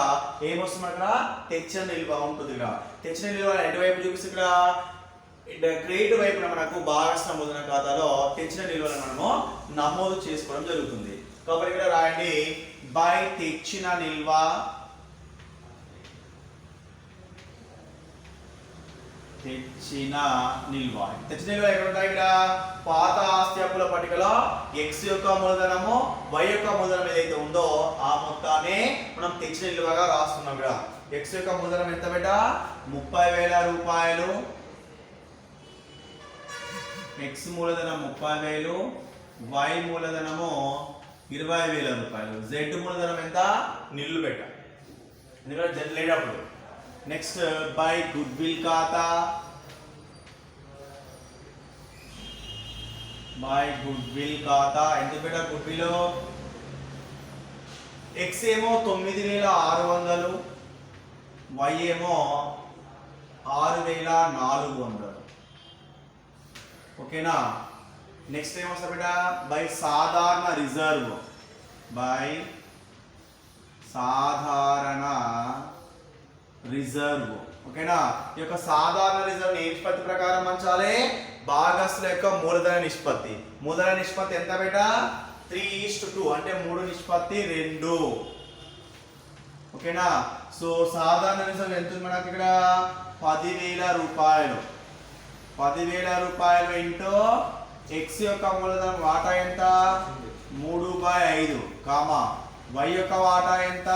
ఏమొస్తుంది అక్కడ? తెచ్చిన నిల్వ ఉంటుంది ఇక్కడ. తెచ్చిన నిల్వ ఎటువైపు చూపిస్తుంది? ఇక్కడ క్రెడిట్ వైపున మనకు భాగస్థుల మూలధన ఖాతాలో తెచ్చిన నిల్వలను మనము నమోదు చేసుకోవడం జరుగుతుంది. కాబట్టి ఇక్కడ రాయండి, బై తెచ్చిన నిల్వ తెచ్చిన నిల్వ. తెచ్చిన నిల్వ ఎక్కడ ఉంటాయి? ఇక్కడ పాత ఆస్తి అప్పుల పట్టికలో x యొక్క మూలధనము y యొక్క మూలధనం ఏదైతే ఉందో ఆ మొత్తాన్ని మనం తెచ్చిన నిల్వగా రాస్తున్నాం. ఇక్కడ x యొక్క మూలధనం ఎంత బేట? 30,000 రూపాయలు. x మూలధనం 30,000, y మూలధనము 20,000 రూపాయలు. z మూలధనం ఎంత? నిల్లు బేట, ఎందుకంటే z లేనప్పుడు. నెక్స్ట్ బై గుడ్ విల్ ఖాతా, బై గుడ్ విల్ ఖాతా ఎంత బేట? గుడ్ విల్ x ఏమో 9,600, y ఏమో 6,400. ఓకేనా? నెక్స్ట్ ఏమొస్తా బేట? బై సాధారణ రిజర్వ్, బై సాధారణ రిజర్వ్. ఓకేనా? ఈ యొక్క సాధారణ రిజర్వ్ ఏ నిష్పత్తి ప్రకారం పంచాలి? భాగస్థుల యొక్క మూలధన నిష్పత్తి. మూలధన నిష్పత్తి ఎంత బేట? 3:2, అంటే 3:2. ఓకేనా? సో సాధారణ రిజర్వ్ ఎంత ఉంది మనకి ఇక్కడ? 10,000 రూపాయలు. 10,000 రూపాయలు ఇంటూ x యొక్క మూలధనం వాటా ఎంత? 3/5, కామా y యొక్క వాటా ఎంత?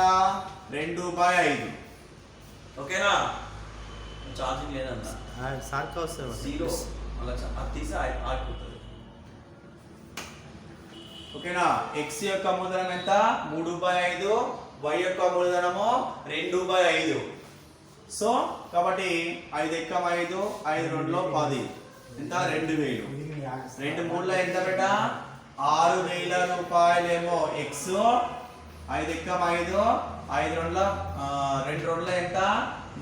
2/5. ఓకేనా? ఛార్జింగ్ లేదన్నా సార్కా వస్తుంది జీరో అలా అది తీసి ఆగిపోతుంది. ఓకేనా? x యొక్క మూలధనం ఎంత? 3/5, y యొక్క మూలధనము 2/5. సో కాబట్టి 5 ఎక్క 5, 5 2లో 10, ఎంత? 2,000. 2 3లో ఎంత బేట? 6,000 రూపాయలేమో x, 5 ఎక్క 5, 5 2లో 2 2లో ఎంత?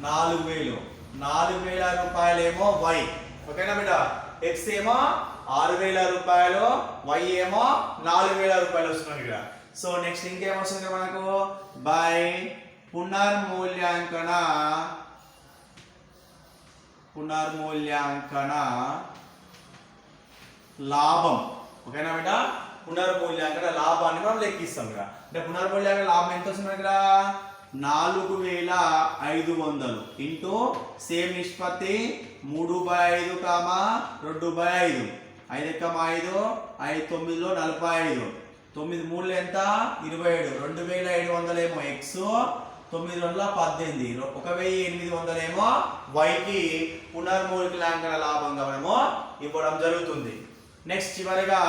4,000. 4,000 రూపాయలేమో y. ఓకేనా బేట? x ఏమో 6,000 రూపాయలు, y ఏమో 4,000 రూపాయలు వస్తుంది ఇక్కడ. సో నెక్స్ట్ ఇంకేమొస్తుంది మనకు? బై పునర్మూల్యాంకన లాభం. ఓకేనా బేట? పునర్మూల్యాంకన లాభాన్ని మనం లెక్కిస్తాం ఇక్కడ. అంటే పునర్మూల్యాంకన లాభం ఎంత వస్తుంది ఇక్కడ? 4,500 ఇంటూ సేమ్ నిష్పత్తి 3/5, 2/5. 5 ఎక్క 5, 5 9లో 45, 9 3లో ఎంత? 27. 2,700 ఏమో x, 9 2లో 18, 1,800 ఏమో y కి పునర్మూల్యాంకన లాభంగా మనము ఇవ్వడం జరుగుతుంది. నెక్స్ట్ చివరిగా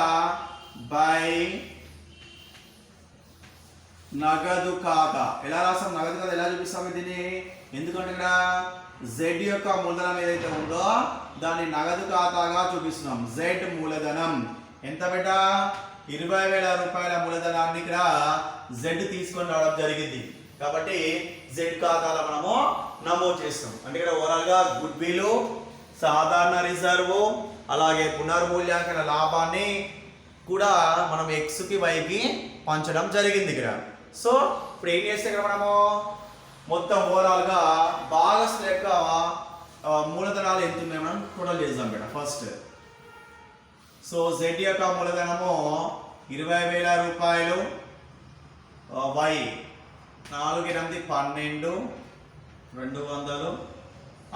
బై నగదు ఖాతా. ఎలా రాస్తాం నగదు ఖాతా? ఎలా చూపిస్తాం దీన్ని? ఎందుకంటే ఇక్కడ z యొక్క మూలధనం ఏదైతే ఉందో దాన్ని నగదు ఖాతాగా చూపిస్తున్నాం. z మూలధనం ఎంత బేట? 20,000 రూపాయల మూలధనాన్ని ఇక్కడ z తీసుకొని రావడం జరిగింది. కాబట్టి z ఖాతాలో మనము నమోదు చేస్తాం. అంటే ఇక్కడ ఓవరాల్ గా గుడ్ విల్, సాధారణ రిజర్వ్, అలాగే పునర్మూల్యాంకన లాభాన్ని కూడా మనం x కి y కి పంచడం జరిగింది ఇక్కడ. సో ఇప్పుడు ఏం చేస్తే ఇక్కడ మనము మొత్తం ఓవరాల్ గా భాగస్థుల యొక్క మూలధనాలు ఎంత ఉన్నాయో మనం టోటల్ చేద్దాం బేట ఫస్ట్. సో z యొక్క మూలధనము 20,000 రూపాయలు, y 4 8 12, 200,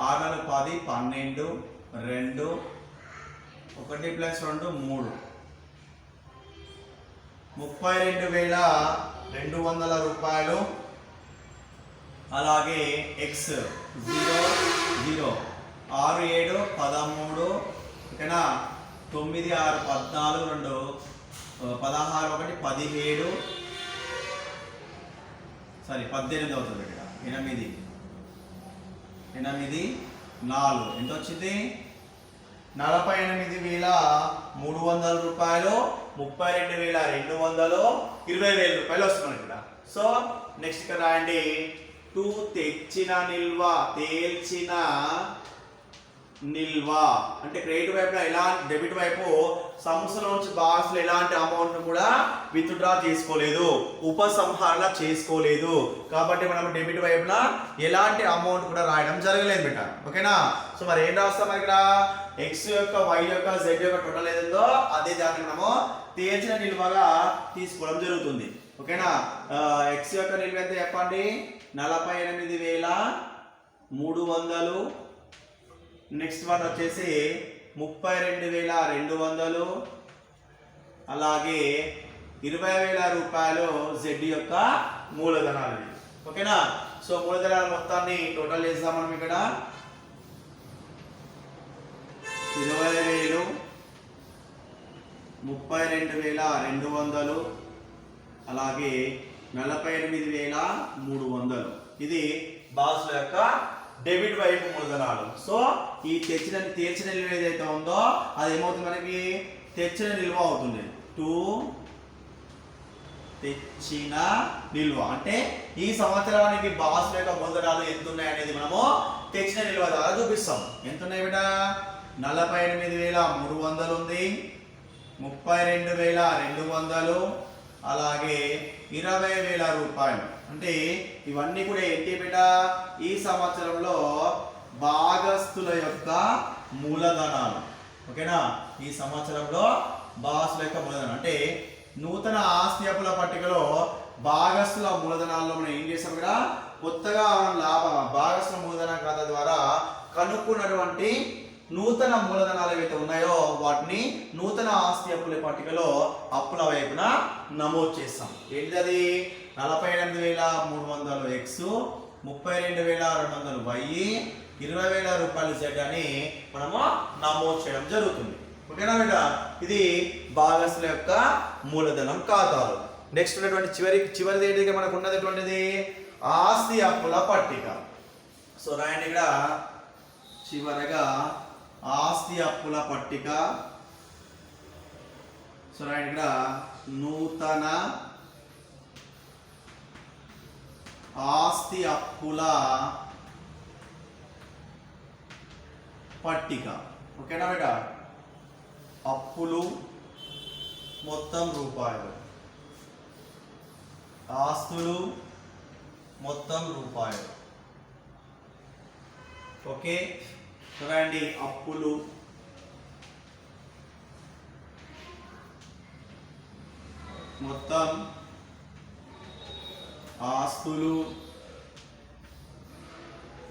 6 10, 12, 2, 1 + 2 3, 32,200 రూపాయలు. అలాగే x 0 0, 6 7 13, ఓకేనా? 9 6 14, 2 16 1 17, సారీ 18 అవుతుంది ఇక్కడ. 8 8 4 ఎంత వచ్చింది? 48,300 రూపాయలు, 32,200, 20,000 రూపాయలు వస్తుంది ఇక్కడ. సో నెక్స్ట్ ఇక్కడ రాయండి. టు తెచ్చిన నిల్వ, తేల్చిన నిల్వ అంటే క్రెడిట్ వైపున ఎలా, డెబిట్ వైపు సంస్థల నుంచి బాక్స్లో ఎలాంటి అమౌంట్ కూడా విత్డ్రా చేసుకోలేదు, ఉపసంహరణ చేసుకోలేదు. కాబట్టి మనం డెబిట్ వైపున ఎలాంటి అమౌంట్ కూడా రాయడం జరగలేదు బిడ్డ. ఓకేనా? సో మరి ఏం రాస్తాం ఇక్కడ? ఎక్స్ యొక్క, వై యొక్క, జెడ్ యొక్క టోటల్ ఏదో అదే దాన్ని మనము తేల్చిన నిల్వగా తీసుకోవడం జరుగుతుంది. ఓకేనా? ఎక్స్ యొక్క నిల్వ ఎంత చెప్పండి? 48,300. నెక్స్ట్ వన్ వచ్చేసి 32,200, అలాగే 20,000 రూపాయలు జెడ్ యొక్క మూలధనాలు. ఓకేనా? సో మూలధనాల మొత్తాన్ని టోటల్ చేద్దాం మనం ఇక్కడ. 20,000, 32,200, అలాగే 48,300. ఇది బాక్స్ యొక్క డెబిట్ వైపు మూలధనాలు. సో ఈ తేల్చిన నిల్వ ఏదైతే ఉందో అది ఏమవుతుంది మనకి? తెచ్చిన నిల్వ అవుతుంది. టు తెచ్చిన నిల్వ అంటే ఈ సంవత్సరానికి బాస్ యొక్క మూలధనాలు ఎంత ఉన్నాయి అనేది మనము తెచ్చిన నిల్వ ద్వారా చూపిస్తాం. ఎంత ఉన్నాయి బిడ్డ? 48,300 ఉంది, 32,200, అలాగే 20,000 రూపాయలు. అంటే ఇవన్నీ కూడా ఏంటి బిడ్డ? ఈ సంవత్సరంలో భాగస్తుల యొక్క మూలధనాలు. ఓకేనా? ఈ సంవత్సరంలో భాగస్తుల యొక్క మూలధనం అంటే నూతన ఆస్తి అప్పుల పట్టికలో భాగస్తుల మూలధనాల్లో మనం ఏం చేసాం ఇక్కడ? కొత్తగా భాగస్తుల మూలధన ఖాతా ద్వారా కనుక్కున్నటువంటి నూతన మూలధనాలు ఏవైతే ఉన్నాయో వాటిని నూతన ఆస్తి అప్పుల పట్టికలో అప్పుల వైపున నమోదు చేస్తాం. ఏంటిది అది? 48,300 ఎక్స్, 32,200 వై, 20,000 రూపాయలు జెడ్ అని మనము నమోదు చేయడం జరుగుతుంది. ఓకేనా బిడ్డ? ఇది భాగస్తుల యొక్క మూలధనం ఖాతాలు. నెక్స్ట్ ఉన్నటువంటి చివరిది ఏంటి మనకు ఉన్నటువంటిది? ఆస్తి అప్పుల పట్టిక. సో రాయండి ఇక్కడ చివరగా ఆస్తి అప్పుల పట్టిక. సో రాయండి ఇక్కడ నూతన ఆస్తి అప్పుల పట్టిక. ఓకేనా బిడ్డ? అప్పులు మొత్తం రూపాయలు, ఆస్తులు మొత్తం రూపాయలు. ఓకే, చూడండి. అప్పులు మొత్తం, ఆస్తులు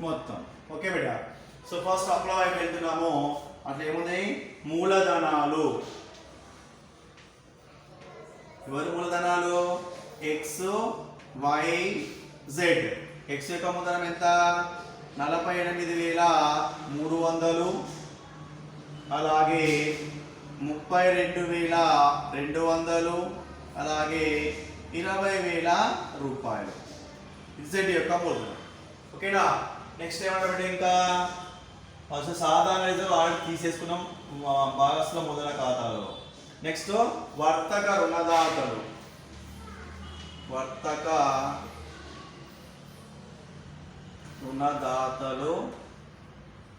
మొత్తం. ఓకే బిడ్డ? సో ఫస్ట్ అప్పుల వైపు వెళ్తున్నాము. అట్లా ఏమున్నాయి? మూలధనాలు. ఎవరు మూలధనాలు? X, Y, Z. ఎక్స్ యొక్క మూలధనం ఎంత? 48,300, అలాగే 32,200, అలాగే 20,000 రూపాయలు. జెడ్ యొక్క మూలధనం. ఓకేనా? నెక్స్ట్ ఏమంటే ఇంకా అసలు సాధారణ రిజర్వ్ ఆల్రెడీ తీసేసుకున్నాం భాగస్తుల మూలధన ఖాతాలో. నెక్స్ట్ వర్తక రుణదాతలు. వర్తక రుణదాతలు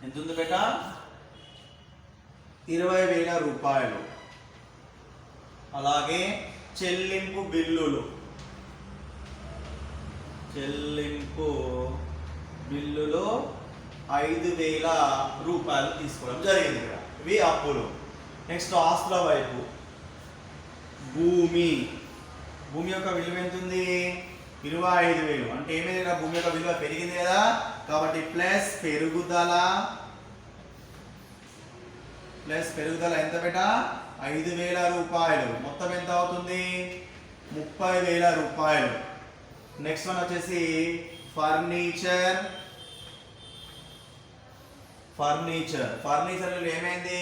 ఎంత ఉంది బేట? 20,000 రూపాయలు. అలాగే చెల్లింపు బిల్లులు. చెల్లింపు బిల్లులు 5,000 రూపాయలు తీసుకోవడం జరిగింది ఇక్కడ. ఇవి అప్పులు. నెక్స్ట్ ఆస్తుల వైపు భూమి. భూమి యొక్క విలువ ఎంత ఉంది? 25,000. అంటే ఏమైంది? భూమి యొక్క విలువ పెరిగింది కదా, కాబట్టి ప్లస్ పెరుగుదల. ప్లస్ పెరుగుదల ఎంత బేట? 5,000 రూపాయలు. మొత్తం ఎంత అవుతుంది? 30,000 రూపాయలు. నెక్స్ట్ వన్ వచ్చేసి ఫర్నిచర్. ఫర్నిచర్ విలువ ఏమైంది?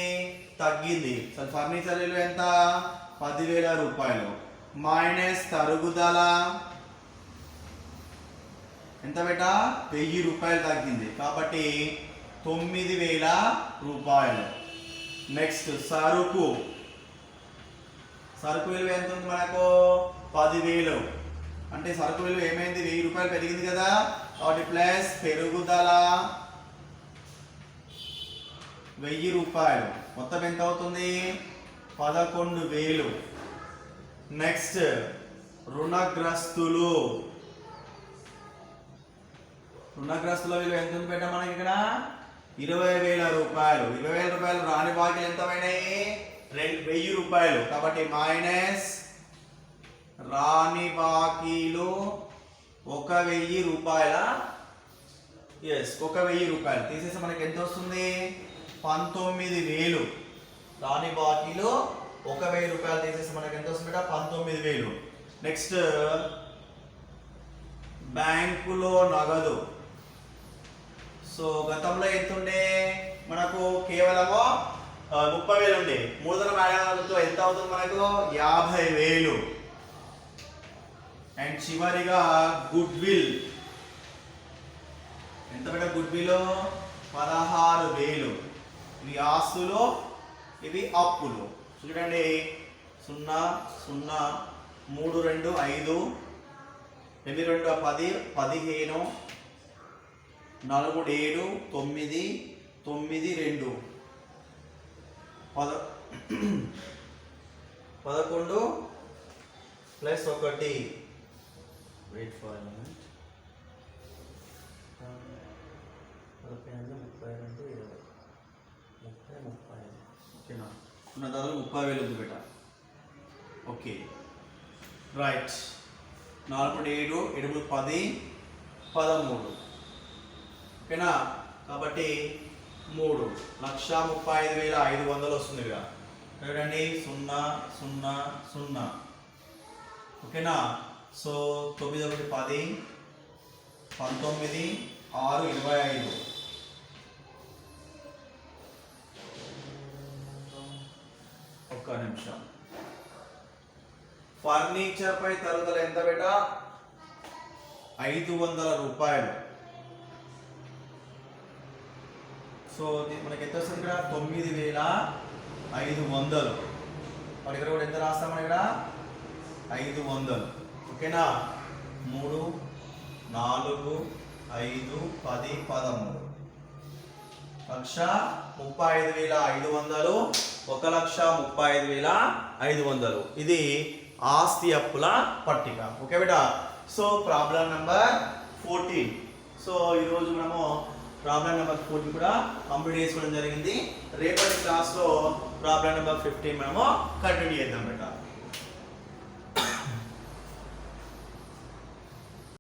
తగ్గింది. అసలు ఫర్నిచర్ విలువ ఎంత? 10,000 రూపాయలు. మైనస్ తరుగుదల ఎంత బేట? 1,000 రూపాయలు తగ్గింది. కాబట్టి 9,000 రూపాయలు. నెక్స్ట్ సరుకు విలువ ఎంత ఉంది మనకు 10,000 అంటే సరుకు విలువ ఏమైంది 1000 రూపాయలు పెరిగింది కదా కాబట్టి ప్లస్ పెరుగుదల 1000 రూపాయలు మొత్తం ఎంత అవుతుంది 11,000. నెక్స్ట్ రుణగ్రస్తుల విలువ ఎంత ఉంది పెట్టా మనకి ఇక్కడ 20,000 రూపాయలు. 20,000 రూపాయలు రాని బాకీలు ఎంత అయినాయి 1000 రూపాయలు కాబట్టి మైనస్ రాని బాకీలు 1,000 రూపాయల 1,000 రూపాయలు తీసేసి మనకి ఎంత వస్తుంది 19,000. రాని బాకీలు 1,000 రూపాయలు తీసేసి మనకి ఎంత వస్తుంది 19,000. నెక్స్ట్ బ్యాంకులో నగదు. సో గతంలో ఎంత ఉండే మనకు కేవలము 30,000 ఉండే మూలధనం యాడ్ ఎంత అవుతుంది మనకు 50,000. అండ్ చివరిగా గుడ్ విల్ ఎంత పెట్ట గుడ్ విల్ 16,000. ఇవి ఆస్తులు ఇవి అప్పులు. చూడండి 0 0 3 2 5 8 2 10 15 4 7 9 9 2 11 plus 1 wait for a minute 15 32 20 30 ఓకేనా ఉన్న దాదాపు 30,000 ఉంది బేట. ఓకే రైట్ 4 7 7 10 13 ఓకేనా కాబట్టి 3,35,500 వస్తుంది కదా చూడండి 0 0 0 ఓకేనా. సో 9 1 10 19 6 25 ఒక్క నిమిషం. ఫర్నిచర్ పై తరుగుదల ఎంత బేట 500 రూపాయలు. సో మనకి ఎంత వస్తుంది ఇక్కడ 9,500. మరి ఇక్కడ కూడా ఎంత రాస్తాం మనం ఇక్కడ 500 ఓకేనా. 3 4 5 10 13 1,35,500 1,35,500 ఇది ఆస్తి అప్పుల పట్టిక. ఓకే బేటా. So problem number 14. సో ఈరోజు మనము ప్రాబ్లం నెంబర్ 14 కూడా కంప్లీట్ చేసుకోవడం జరిగింది. రేపటి క్లాస్లో ప్రాబ్లం నెంబర్ 15 మనము కంటిన్యూ చేద్దాం బేటా.